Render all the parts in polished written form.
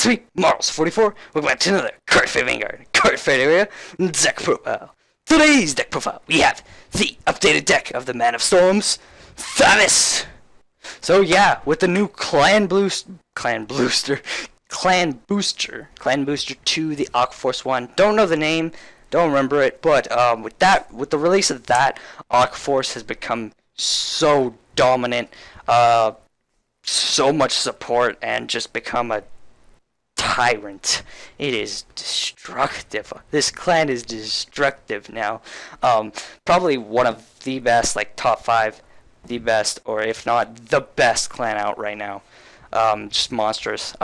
It's me, Mars44. Welcome back to another Cardfight Vanguard, Cardfight area deck profile. Today's deck profile, we have the updated deck of the Man of Storms, Thavas. So yeah, with the new Clan Booster to the Aquaforce 1. Don't know the name, don't remember it, but with the release of that, Aquaforce has become so dominant, so much support, and just become a tyrant. It is destructive. This clan is destructive now. Probably one of the best, like top 5, the best, or if not the best clan out right now. Just monsters.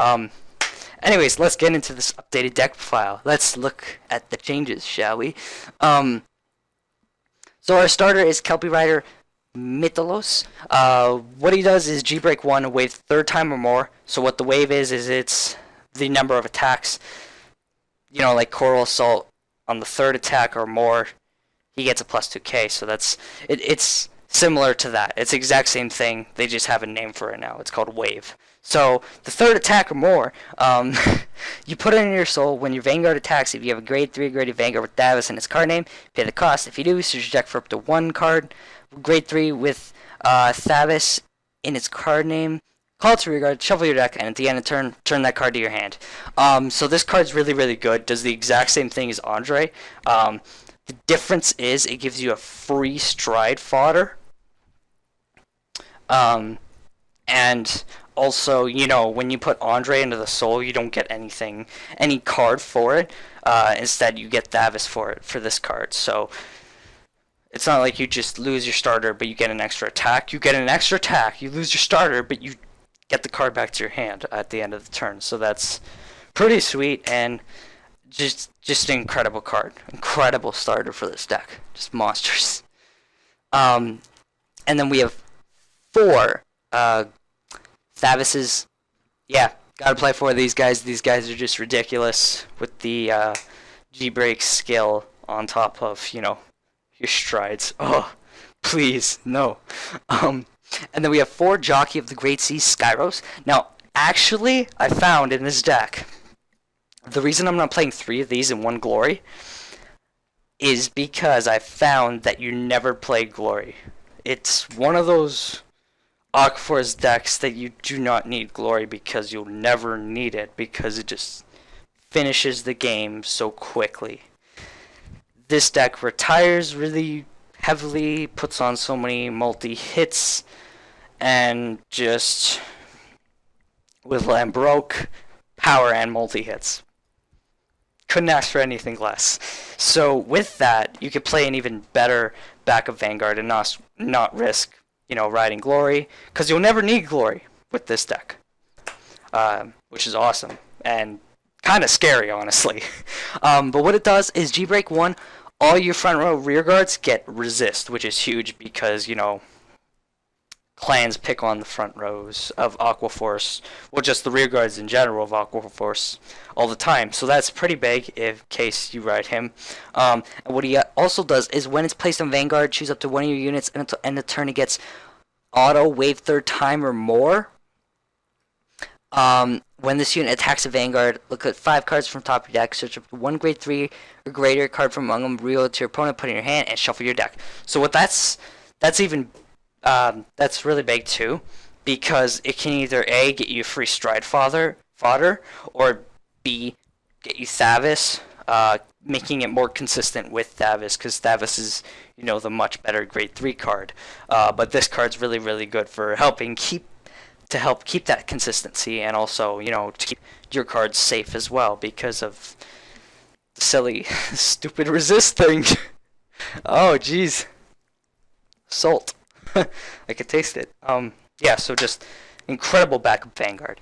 Anyways, let's get into this updated deck profile. Let's look at the changes, shall we? So our starter is Kelpie Rider Mitros. What he does is G-Break 1 wave third time or more. So what the wave is it's the number of attacks, you know, like Tidal Assault on the third attack or more, he gets a plus 2k. So that's it's similar to that. It's the exact same thing. They just have a name for it now. It's called wave. So the third attack or more, you put it in your soul when your Vanguard attacks. If you have a grade 3 graded Vanguard with Thavas in its card name, pay the cost. If you do, search your deck for up to 1 card. Grade 3 with Thavas in its card name. Call it to rear guard, shuffle your deck, and at the end of turn that card to your hand. So this card's really, really good. Does the exact same thing as Andre. The difference is it gives you a free stride fodder. And also, you know, when you put Andre into the soul, you don't get any card for it. Instead, you get Thavas for it, for this card. So it's not like you just lose your starter, but you get an extra attack. You get an extra attack. You lose your starter, but you get the card back to your hand at the end of the turn. So that's pretty sweet and just an incredible card. Incredible starter for this deck. Just monsters. And then we have 4 Thavases. Yeah, gotta play 4 of these guys. These guys are just ridiculous with the G-Break skill on top of, you know, your strides. Oh, please, no. And then we have 4 Jockey of the Great Sea Skyros. Now, actually, I found in this deck, the reason I'm not playing 3 of these in 1 Glory is because I found that you never play Glory. It's one of those Aquaforce decks that you do not need Glory because you'll never need it because it just finishes the game so quickly. This deck retires really heavily, puts on so many multi-hits, and just with Lambros, power and multi-hits. Couldn't ask for anything less. So with that, you could play an even better back of Vanguard and not risk, you know, riding Glory, because you'll never need Glory with this deck, which is awesome and kind of scary, honestly. But what it does is G-Break 1, all your front row rear guards get resist, which is huge because, you know, clans pick on the front rows of Aquaforce, well, just the rear guards in general of Aquaforce all the time. So that's pretty big in case you ride him. And what he also does is when it's placed on Vanguard, choose up to 1 of your units, and until end of turn it gets auto wave third time or more. When this unit attacks a Vanguard, look at 5 cards from top of your deck, search up 1 grade 3 or greater card from among them, reel it to your opponent, put it in your hand, and shuffle your deck. So what that's really big too, because it can either A, get you free stride fodder, or B, get you Thavas, making it more consistent with Thavas, because Thavas is, you know, the much better grade 3 card. But this card's really, really good for helping keep that consistency, and also, you know, to keep your cards safe as well because of the silly, stupid resist thing. Oh, jeez. Salt. I could taste it. Yeah, so just incredible backup Vanguard.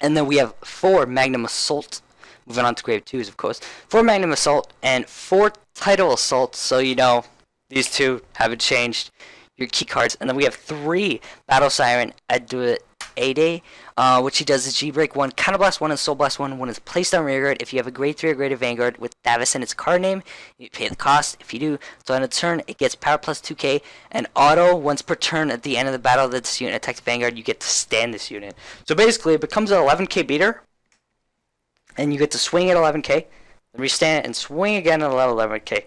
And then we have 4 Magnum Assault. Moving on to grade 2s, of course. 4 Magnum Assault and 4 Tidal Assault. So, you know, these 2 haven't changed your key cards. And then we have 3 Battle Siren Adelaide, which he does is G-Break 1, Counterblast 1, and Soul Blast 1 when it's placed on rearguard. If you have a grade 3 or greater Vanguard with Thavas in its card name, you pay the cost. If you do, so on a turn, it gets power plus 2k, and auto, once per turn at the end of the battle that this unit attacks Vanguard, you get to stand this unit. So basically, it becomes an 11k beater, and you get to swing at 11k, then restand and swing again at 11k.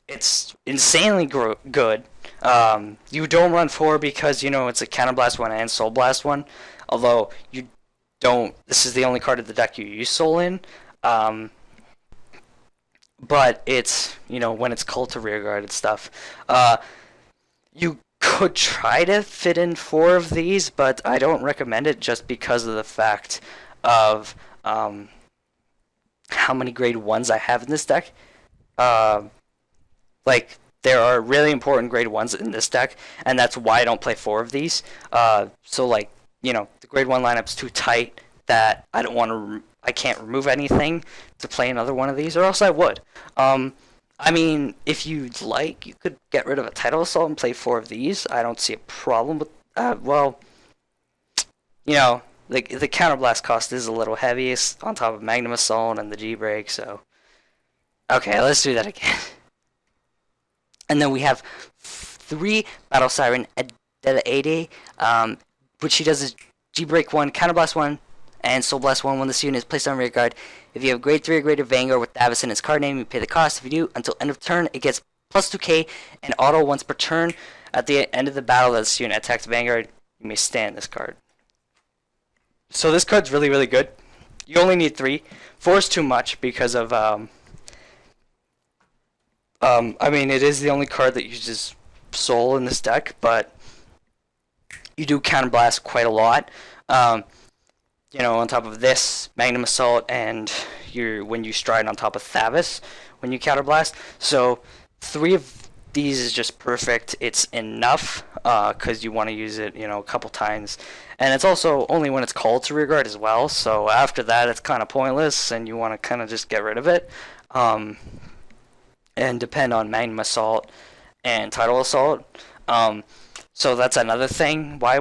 It's insanely good. You don't run 4 because, you know, it's a Counterblast 1 and Soul Blast 1. Although, you don't... This is the only card of the deck you use Soul in. But it's, you know, when it's Cult to Rearguard and stuff. You could try to fit in 4 of these, but I don't recommend it just because of the fact of how many grade 1s I have in this deck. Like, there are really important grade 1s in this deck, and that's why I don't play 4 of these. So, like, you know, the grade 1 lineup's too tight that I don't want to... I can't remove anything to play another one of these, or else I would. I mean, if you'd like, you could get rid of a Tidal Assault and play 4 of these. I don't see a problem with... well, you know, the Counterblast cost is a little heaviest on top of Magnum Assault and the G-Break, so... Okay, let's do that again. And then we have 3 Battle Siren Adelaide, which she does is G-Break 1, Counterblast 1, and Soul Blast 1 when this unit is placed on rearguard. If you have grade 3 or greater Vanguard with Thavas in its card name, you pay the cost. If you do, until end of turn, it gets plus 2k and auto once per turn. At the end of the battle that this unit attacks Vanguard, you may stand this card. So this card's really, really good. You only need 3. 4 is too much because of... I mean, it is the only card that uses Soul in this deck, but you do Counterblast quite a lot. You know, on top of this, Magnum Assault, and when you stride on top of Thavas when you Counterblast. So 3 of these is just perfect. It's enough because you want to use it, you know, a couple times. And it's also only when it's called to rearguard as well. So after that, it's kind of pointless, and you want to kind of just get rid of it. And depend on Magnum Assault and Tidal Assault. So that's another thing why I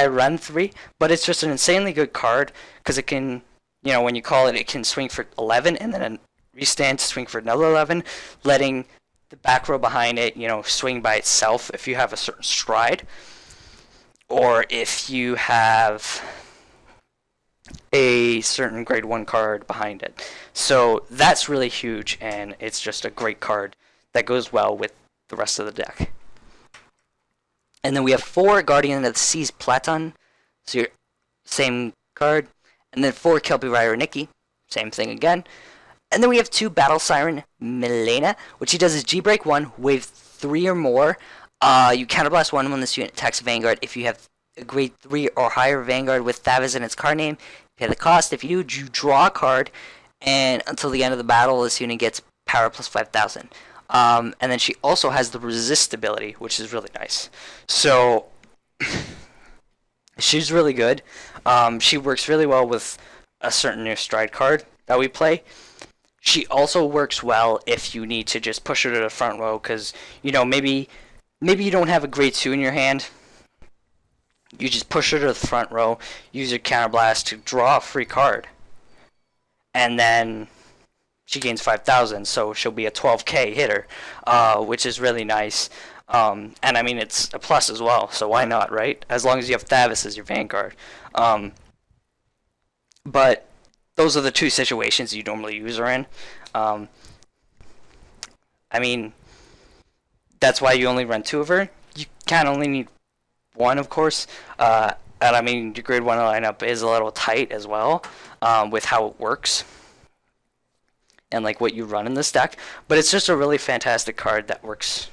run 3. But it's just an insanely good card because it can, you know, when you call it, it can swing for 11 and then restand to swing for another 11, letting the back row behind it, you know, swing by itself if you have a certain stride, or if you have a certain grade 1 card behind it. So that's really huge, and it's just a great card that goes well with the rest of the deck. And then we have 4 Guardian of the Seas Platon, so your same card. And then 4 Kelpie Rider Nikki, same thing again. And then we have 2 Battle Siren Melania, which he does is G-Break 1, wave 3 or more. You Counterblast 1 when this unit attacks Vanguard. If you have a grade 3 or higher Vanguard with Thavas in its card name, pay the cost. If you do, you draw a card, and until the end of the battle, this unit gets power plus 5,000. And then she also has the resist ability, which is really nice. So she's really good. She works really well with a certain near stride card that we play. She also works well if you need to just push her to the front row, because, you know, maybe you don't have a grade 2 in your hand. You just push her to the front row, use your Counterblast to draw a free card, and then she gains 5,000, so she'll be a 12k hitter, which is really nice. And I mean, it's a plus as well, so why not, right? As long as you have Thavas as your Vanguard. But those are the 2 situations you normally use her in. I mean, that's why you only run 2 of her. You can only need 1, of course. And I mean, your grade 1 lineup is a little tight as well, with how it works and like what you run in this deck. But it's just a really fantastic card that works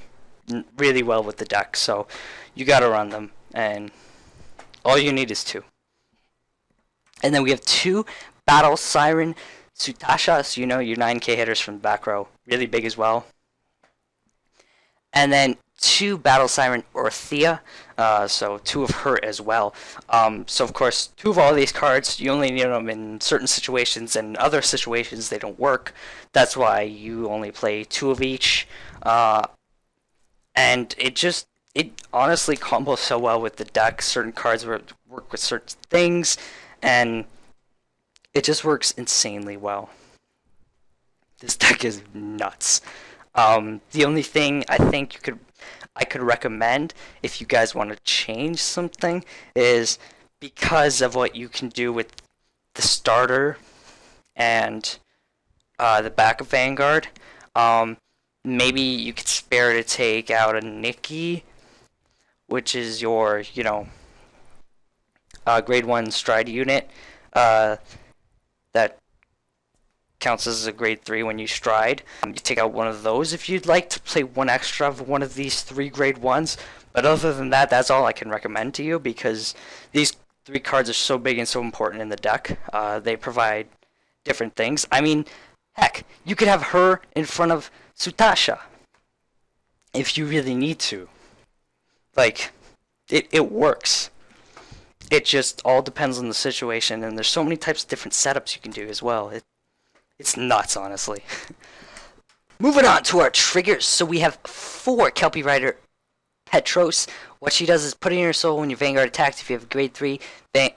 really well with the deck. So you gotta run them, and all you need is 2. And then we have 2 Battle Siren Stacia, so you know your 9k hitters from the back row, really big as well. And then 2 Battle Siren Orthia, so 2 of her as well. So of course, 2 of all these cards, you only need them in certain situations, and other situations they don't work. That's why you only play 2 of each. And it honestly combos so well with the deck. Certain cards work with certain things, and it just works insanely well. This deck is nuts. The only thing I think I could recommend if you guys want to change something is because of what you can do with the starter and the back of Vanguard. Maybe you could spare to take out a Nikki, which is your, grade 1 stride unit. That counts as a grade 3 when you stride. You take out one of those if you'd like to play one extra of one of these 3 grade 1s. But other than that, that's all I can recommend to you, because these 3 cards are so big and so important in the deck. They provide different things. I mean, heck, you could have her in front of Stacia if you really need to. Like, it works. It just all depends on the situation, and there's so many types of different setups you can do as well. It's nuts, honestly. Moving on to our triggers. So we have 4 Kelpie Rider Petros. What she does is put in your soul when your Vanguard attacks. If you have a grade 3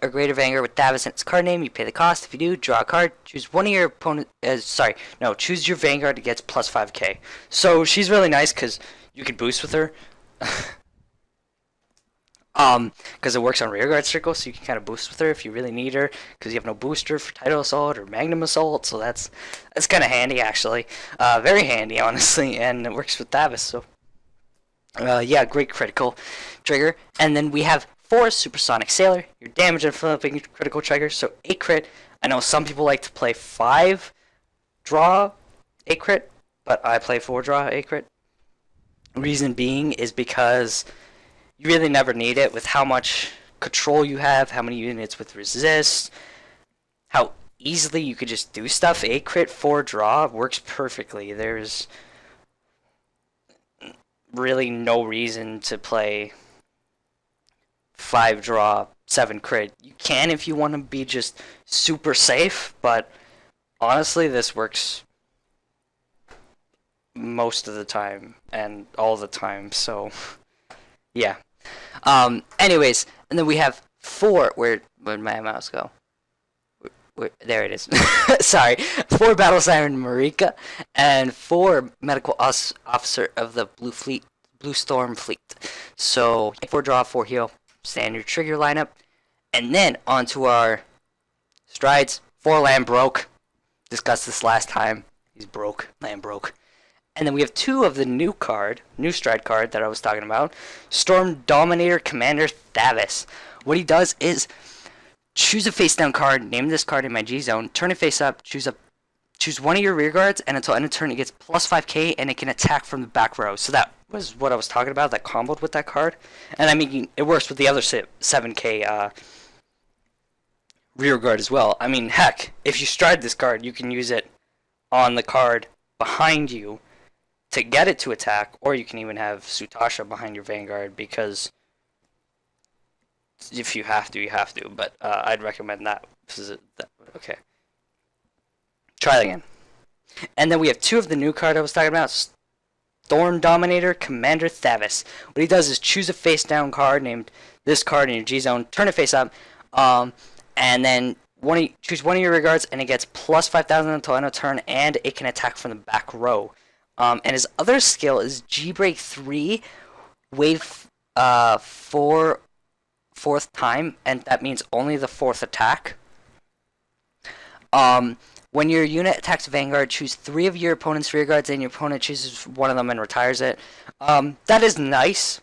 or greater Vanguard with Thavas in its card name, you pay the cost. If you do, draw a card. Choose one of your opponent. Choose your Vanguard that gets plus 5k. So she's really nice because you can boost with her. Because it works on rearguard circle, so you can kind of boost with her if you really need her, because you have no booster for Tidal Assault or Magnum Assault, so that's kind of handy, actually. Very handy, honestly, and it works with Thavas, so yeah, great critical trigger. And then we have 4 Supersonic Sailor, your damage and flipping critical trigger, so 8 crit. I know some people like to play 5 draw 8 crit, but I play 4 draw 8 crit. Reason being is because you really never need it with how much control you have, how many units with resist, how easily you could just do stuff. 8 crit 4 draw works perfectly. There's really no reason to play 5 draw 7 crit. You can if you want to be just super safe, but honestly this works most of the time and all the time, so yeah. Anyways, and then we have 4. Where'd my mouse go? There it is. Sorry. 4 Battle Siren Mallika and 4 Medical Officer of the Blue Storm Fleet. So 4 draw, 4 heal, standard trigger lineup, and then onto our strides. 4 Lambros. Discussed this last time. He's broke. Lambros. And then we have 2 of the new stride card that I was talking about. Storm Dominator Commander Thavas. What he does is choose a face down card, name this card in my G zone, turn it face up, choose one of your rear guards, and until end of turn it gets plus 5k and it can attack from the back row. So that was what I was talking about, that comboed with that card. And I mean, it works with the other 7k rear guard as well. I mean, heck, if you stride this card, you can use it on the card behind you to get it to attack, or you can even have Stacia behind your Vanguard, because if you have to, you have to, but I'd recommend that. Okay. Try that again. And then we have 2 of the new card I was talking about. Storm Dominator Commander Thavas. What he does is choose a face down card, named this card in your G zone, turn it face up, and then choose one of your regards, and it gets plus 5,000 until end of turn, and it can attack from the back row. And his other skill is G break 3, wave 4 4th time, and that means only the 4th attack. When your unit attacks Vanguard, choose 3 of your opponent's rear guards, and your opponent chooses one of them and retires it. That is nice.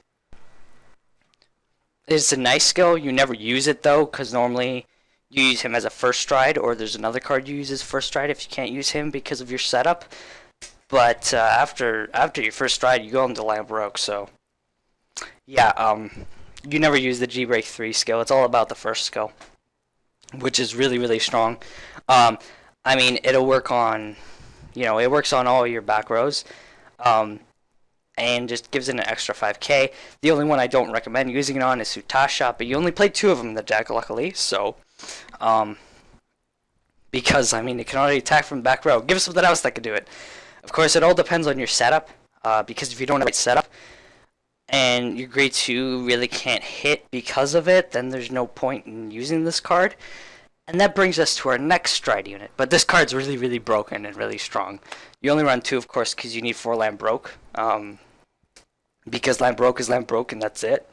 It's a nice skill. You never use it though, because normally you use him as a first stride, or there's another card you use as first stride if you can't use him because of your setup. But after your first stride, you go into Lambros. So yeah, you never use the G break 3 skill. It's all about the first skill, which is really, really strong. I mean, it'll work on, it works on all your back rows, and just gives it an extra 5k. The only one I don't recommend using it on is Stacia, but you only play 2 of them in the deck, luckily. So, because I mean, it can already attack from the back row. Give us something else that can do it. Of course, it all depends on your setup, because if you don't have the right setup, and your grade 2 really can't hit because of it, then there's no point in using this card. And that brings us to our next stride unit. But this card's really, really broken and really strong. You only run 2, of course, because you need 4 Lambros. Because Lambros is Lambros, and that's it.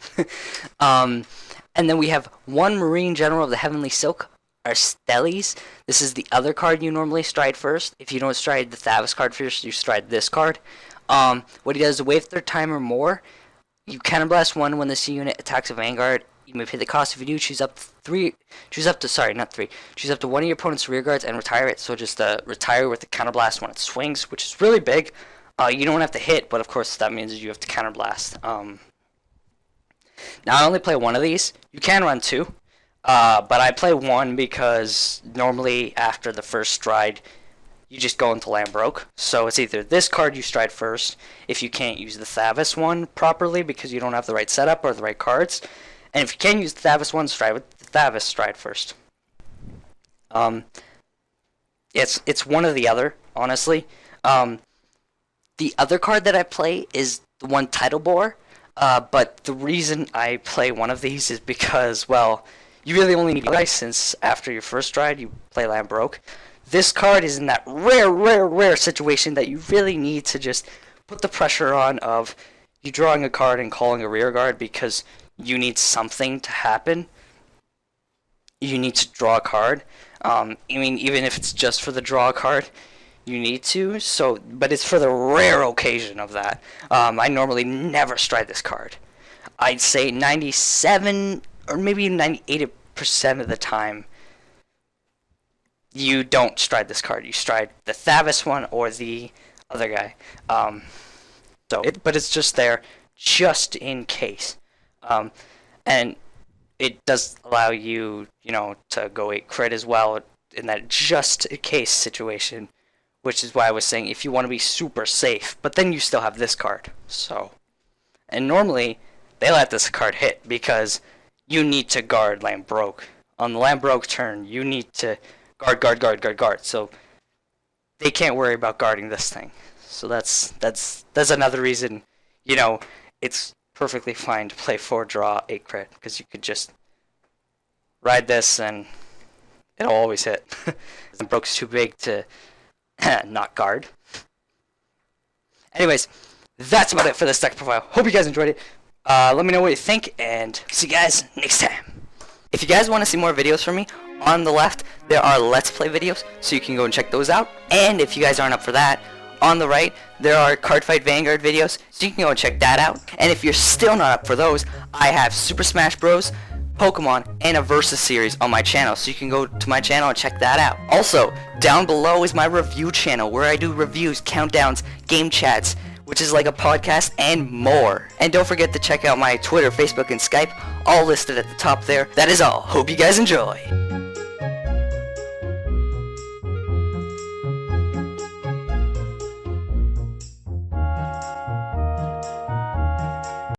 And then we have one Marine General of the Heavenly Silk, Aristotle. This is the other card you normally stride first. If you don't stride the Thavas card first, you stride this card. What he does is wave 3rd time or more. You counterblast 1 when this unit attacks a Vanguard. You may pay the cost. If you do, choose up to one of your opponent's rear guards and retire it. So just retire with the counterblast when it swings, which is really big. You don't have to hit, but of course that means you have to counterblast. Now I only play one of these. You can run 2, but I play 1 because normally after the first stride, you just go into Lambros. So it's either this card you stride first if you can't use the Thavas one properly because you don't have the right setup or the right cards. And if you can use the Thavas one, stride with the Thavas stride first. It's one or the other, honestly. The other card that I play is the one Tidal Bore, but the reason I play one of these is because, well, you really only need one since after your first stride you play Lambros. This card is in that rare situation that you really need to just put the pressure on of you drawing a card and calling a rear guard because you need something to happen. You need to draw a card. I mean, even if it's just for the draw a card, you need to. So, but it's for the rare occasion of that. I normally never stride this card. I'd say 97 or maybe 98% of the time, you don't stride this card. You stride the Thavas one or the other guy. But it's just there just in case. And it does allow you, to go 8 crit as well in that just in case situation, which is why I was saying if you want to be super safe, but then you still have this card. So, and normally they let this card hit because you need to guard Lambros. On the Lambros turn, you need to guard. So they can't worry about guarding this thing. So that's another reason, it's perfectly fine to play 4 draw 8 crit because you could just ride this and it'll always hit. Lambros too big to not guard. Anyways, that's about it for this deck profile. Hope you guys enjoyed it. Let me know what you think and see you guys next time. If you guys want to see more videos from me, on the left there are Let's Play videos, so you can go and check those out. And if you guys aren't up for that, on the right there are Cardfight Vanguard videos, so you can go and check that out. And if you're still not up for those, I have Super Smash Bros, Pokemon, and a Versus series on my channel, so you can go to my channel and check that out. Also, down below is my review channel where I do reviews, countdowns, game chats, which is like a podcast, and more. And don't forget to check out my Twitter, Facebook, and Skype, all listed at the top there. That is all. Hope you guys enjoy.